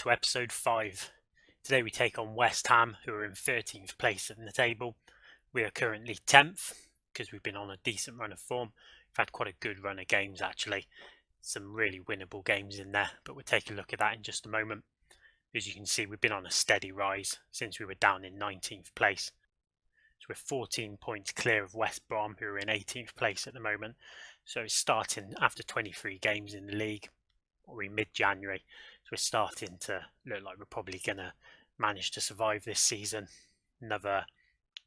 to episode 5. Today we take on West Ham, who are in 13th place in the table. We are currently 10th because we've been on a decent run of form. We've had quite a good run of games actually. Some really winnable games in there, but we'll take a look at that in just a moment. As you can see, we've been on a steady rise since we were down in 19th place. So we're 14 points clear of West Brom, who are in 18th place at the moment. So starting after 23 games in the league, or in mid-January, so we're starting to look like we're probably going to manage to survive this season. Another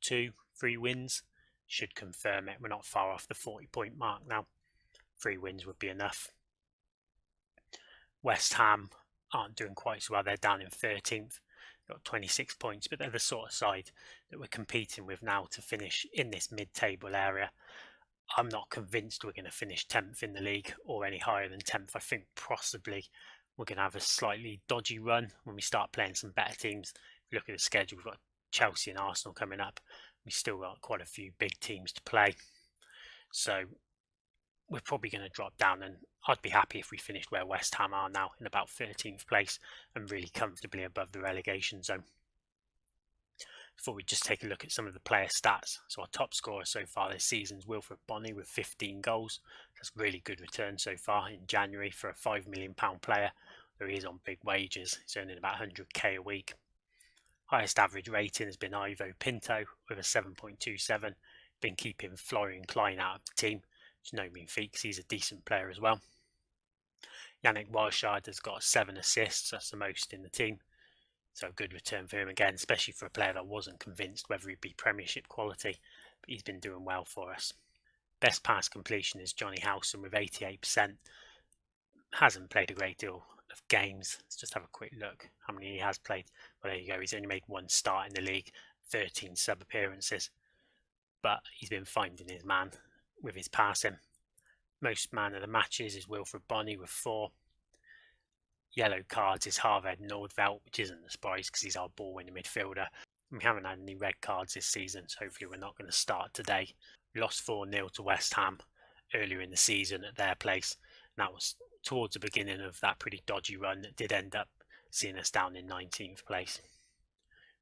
2-3 wins should confirm it. We're not far off the 40-point mark now. 3 wins would be enough. West Ham aren't doing quite so well. They're down in 13th. Got 26 points, but they're the sort of side that we're competing with now to finish in this mid-table area. I'm not convinced we're going to finish 10th in the league or any higher than 10th. I think possibly we're going to have a slightly dodgy run when we start playing some better teams. If you look at the schedule, we've got Chelsea and Arsenal coming up. We've still got quite a few big teams to play. So we're probably going to drop down, and I'd be happy if we finished where West Ham are now, in about 13th place and really comfortably above the relegation zone. Before we just take a look at some of the player stats. So our top scorer so far this season is Wilfred Bonney with 15 goals. That's really good return so far in January for a £5 million player. Though he is on big wages, he's earning about 100k a week. Highest average rating has been Ivo Pinto with a 7.27. Been keeping Florian Klein out of the team. It's no mean feat because he's a decent player as well. Yannick Wilshere has got 7 assists, that's the most in the team. So a good return for him again, especially for a player that wasn't convinced whether he'd be Premiership quality, but he's been doing well for us. Best pass completion is Johnny Howson with 88%. Hasn't played a great deal of games. Let's just have a quick look how many he has played. Well, there you go. He's only made 1 start in the league, 13 sub appearances, but he's been finding his man with his passing. Most man of the matches is Wilfred Bonney with 4. Yellow cards is Harvard Nordveld, which isn't a surprise because he's our ball-winning midfielder. We haven't had any red cards this season, so hopefully we're not going to start today. We lost 4-0 to West Ham earlier in the season at their place. And that was towards the beginning of that pretty dodgy run that did end up seeing us down in 19th place.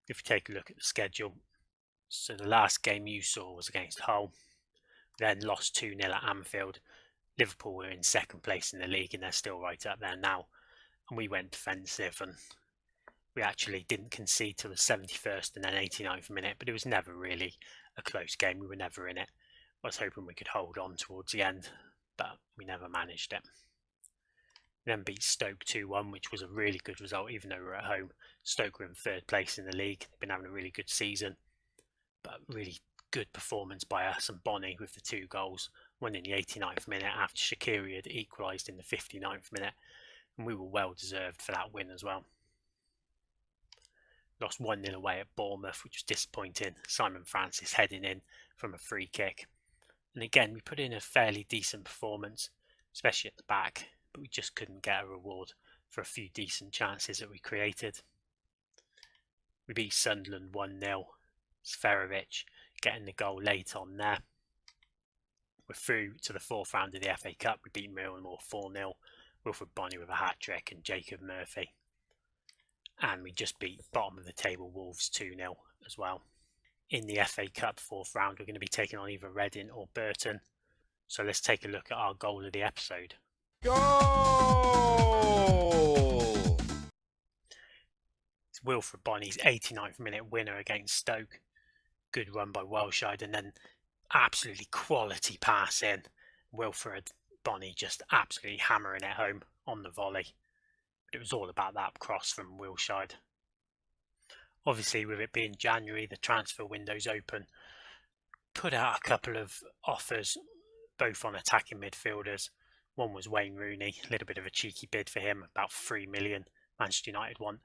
If you take a look at the schedule, so the last game you saw was against Hull. Then lost 2-0 at Anfield. Liverpool were in 2nd place in the league and they're still right up there now. And we went defensive and we actually didn't concede till the 71st and then 89th minute, but it was never really a close game. We were never in it. I was hoping we could hold on towards the end, but we never managed it. We then beat Stoke 2-1, which was a really good result even though we were at home. Stoke were in 3rd place in the league. They've been having a really good season, but really good performance by us and Bonney with the 2 goals. One in the 89th minute after Shaqiri had equalised in the 59th minute. And we were well deserved for that win as well. Lost 1-0 away at Bournemouth, which was disappointing. Simon Francis heading in from a free kick. And again, we put in a fairly decent performance, especially at the back, but we just couldn't get a reward for a few decent chances that we created. We beat Sunderland 1-0. Seferovic getting the goal late on there. We're through to the 4th round of the FA Cup. We beat Millwall 4-0. Wilfred Bonney with a hat-trick and Jacob Murphy. And we just beat bottom of the table Wolves 2-0 as well. In the FA Cup 4th round, we're going to be taking on either Reading or Burton. So let's take a look at our goal of the episode. Goal! It's Wilfred Bonney's 89th minute winner against Stoke. Good run by Wilshere and then absolutely quality pass in. Wilfred Bonney just absolutely hammering it home on the volley. But it was all about that cross from Wilshere. Obviously, with it being January, the transfer window's open. Put out a couple of offers, both on attacking midfielders. One was Wayne Rooney, a little bit of a cheeky bid for him, about 3 million. Manchester United want.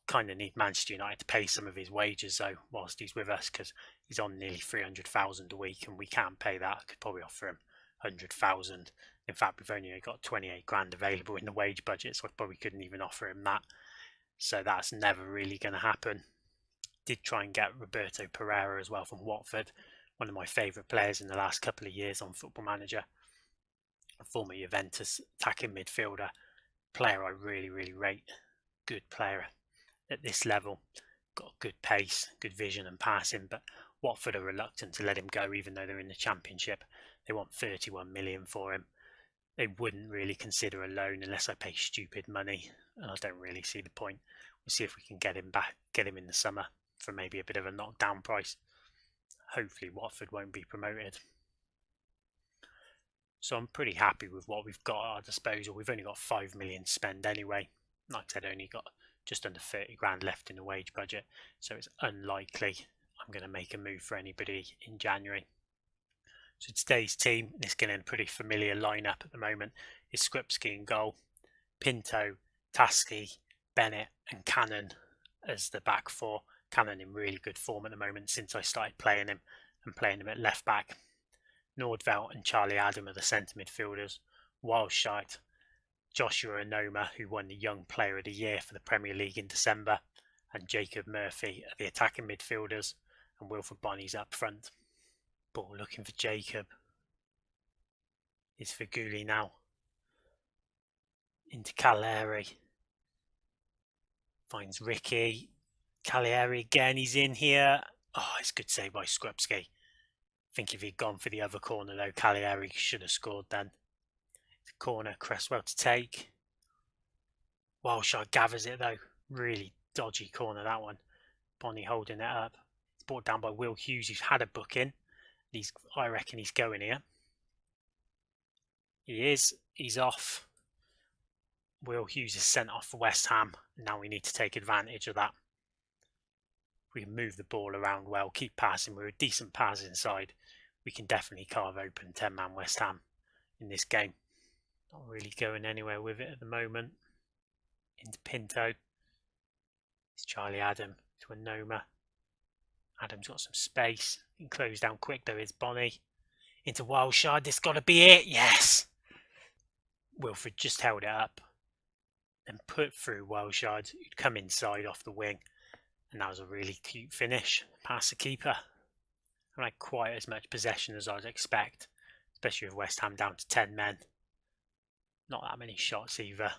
Kind of need Manchester United to pay some of his wages though, whilst he's with us, because he's on nearly 300,000 a week, and we can't pay that. I could probably offer him 100,000. In fact, we've only got 28 grand available in the wage budget, so I probably couldn't even offer him that. So that's never really going to happen. Did try and get Roberto Pereira as well from Watford, one of my favourite players in the last couple of years on Football Manager. A former Juventus attacking midfielder, player I really rate. good player at this level. Got good pace, good vision and passing, but Watford are reluctant to let him go even though they're in the Championship. They want 31 million for him. They wouldn't really consider a loan unless I pay stupid money, and I don't really see the point. We'll see if we can get him back, get him in the summer for maybe a bit of a knockdown price. Hopefully Watford won't be promoted. So I'm pretty happy with what we've got at our disposal. We've only got 5 million to spend anyway. Like I said, only got just under 30 grand left in the wage budget, so it's unlikely I'm going to make a move for anybody in January. So today's team, it's getting a pretty familiar lineup at the moment, is Skripski in goal, Pinto, Tasky, Bennett and Cannon as the back four. Cannon in really good form at the moment since I started playing him, and playing him at left back. Nordveld and Charlie Adam are the centre midfielders. Wildscheit, Joshua Anoma, who won the Young Player of the Year for the Premier League in December, and Jacob Murphy are the attacking midfielders, and Wilfred Bonney's up front. Ball looking for Jacob. It's for Gully now. Into Cagliari. Finds Ricky. Cagliari again, he's in here. Oh, it's a good save by Skripski. I think if he'd gone for the other corner though, Cagliari should have scored then. The corner, Cresswell to take. Wildscheit gathers it though. Really dodgy corner that one. Bonney holding it up. It's brought down by Will Hughes, who's had a booking. I reckon he's going here. He is. He's off. Will Hughes is sent off for West Ham. Now we need to take advantage of that. We can move the ball around well, keep passing. We're a decent passing side. We can definitely carve open 10-man West Ham in this game. Not really going anywhere with it at the moment. Into Pinto. It's Charlie Adam to Anoma. Adam's got some space. He can close down quick though. It's Bonney. Into Wildscheit. This got to be it. Yes! Wilfred just held it up. Then put through Wildscheit, who'd come inside off the wing. And that was a really cute finish. Past the keeper. I had quite as much possession as I'd expect. Especially with West Ham down to 10 men. Not that many shots either.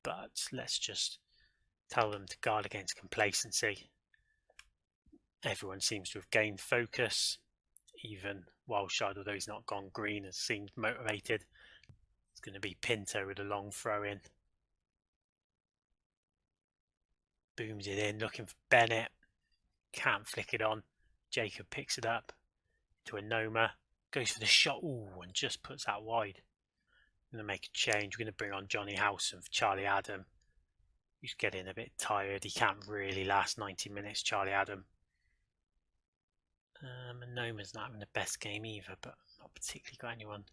But let's just tell them to guard against complacency. Everyone seems to have gained focus. Even Wildscheit, although he's not gone green, has seemed motivated. It's going to be Pinto with a long throw in. Booms it in, looking for Bennett. Can't flick it on. Jacob picks it up to Anoma. Goes for the shot. Ooh, and just puts that wide. I'm going to make a change. We're going to bring on Johnny Howson for Charlie Adam. He's getting a bit tired. He can't really last 90 minutes, Charlie Adam. Anoma's not having the best game either, but not particularly got anyone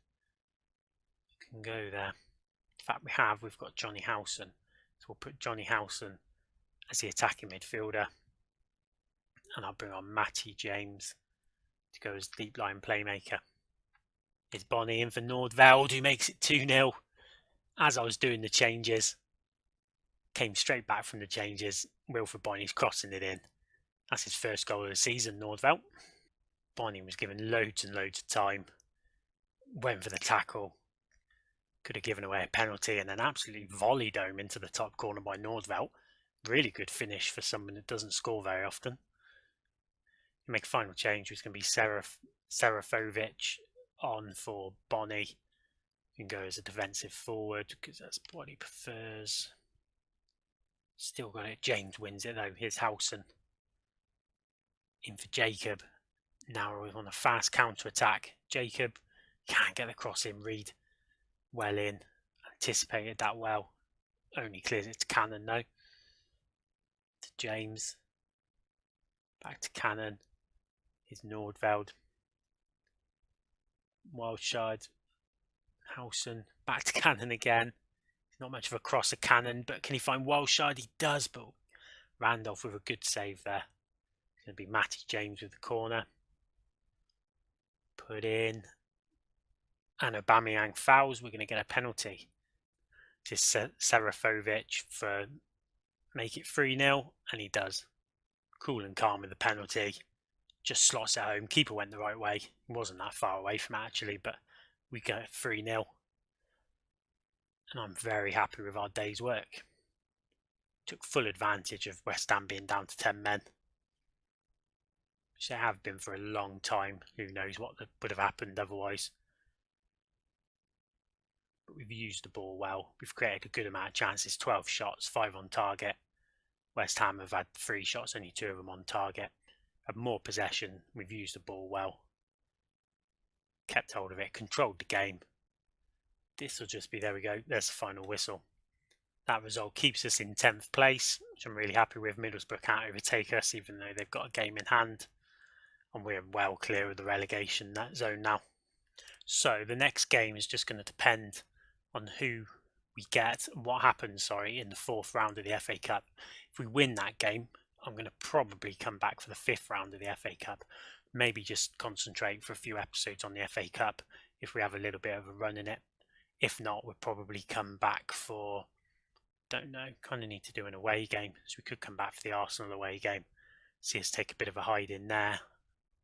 who can go there. In fact, we've got Johnny Howson. So we'll put Johnny Howson as the attacking midfielder. And I'll bring on Matty James to go as deep line playmaker. It's Bonney in for Nordveld, who makes it 2-0. As I was doing the changes, came straight back from the changes. Wilfred Bonney's crossing it in. That's his first goal of the season, Nordveld. Bonney was given loads and loads of time. Went for the tackle. Could have given away a penalty and then absolutely volleyed home into the top corner by Nordveld. Really good finish for someone that doesn't score very often. Make a final change. It's going to be Serafovic on for Bonney. You can go as a defensive forward because that's what he prefers. Still got it. James wins it though. Here's Howson. In for Jacob. Now we're on a fast counter attack. Jacob can't get the cross in. Reed well in. Anticipated that well. Only clears it to Cannon though. To James. Back to Cannon. Here's Nordveld. Wildscheit. Howson. Back to Cannon again. Not much of a cross of Cannon, but can he find Wildscheit? He does, but Randolph with a good save there. It's going to be Matty James with the corner. Put in. And Aubameyang fouls. We're going to get a penalty. Just Serafovic for make it 3-0, and he does. Cool and calm with the penalty. Just slots it home. Keeper went the right way. He wasn't that far away from it actually, but we go 3-0. And I'm very happy with our day's work. took full advantage of West Ham being down to 10 men, which they have been for a long time. Who knows what would have happened otherwise. But we've used the ball well. We've created a good amount of chances, 12 shots, 5 on target. West Ham have had 3 shots, only 2 of them on target. Had more possession. We've used the ball well. Kept hold of it, controlled the game. This will just be, there we go, there's the final whistle. That result keeps us in 10th place, which I'm really happy with. Middlesbrough can't overtake us, even though they've got a game in hand. And we're well clear of the relegation zone now. So the next game is just going to depend on who we get and what happens, in the 4th round of the FA Cup. If we win that game, I'm going to probably come back for the 5th round of the FA Cup. Maybe just concentrate for a few episodes on the FA Cup if we have a little bit of a run in it. If not, we'll probably come back for, don't know, kind of need to do an away game. So we could come back for the Arsenal away game. See us take a bit of a hide in there,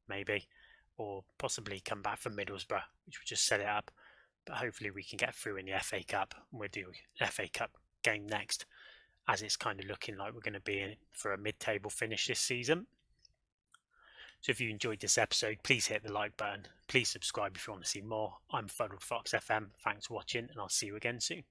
maybe. Or possibly come back for Middlesbrough, which would just set it up. But hopefully we can get through in the FA Cup. We'll do an FA Cup game next, as it's kind of looking like we're going to be in for a mid-table finish this season. So if you enjoyed this episode, please hit the like button. Please subscribe if you want to see more. I'm Fuddled Fox FM. Thanks for watching, and I'll see you again soon.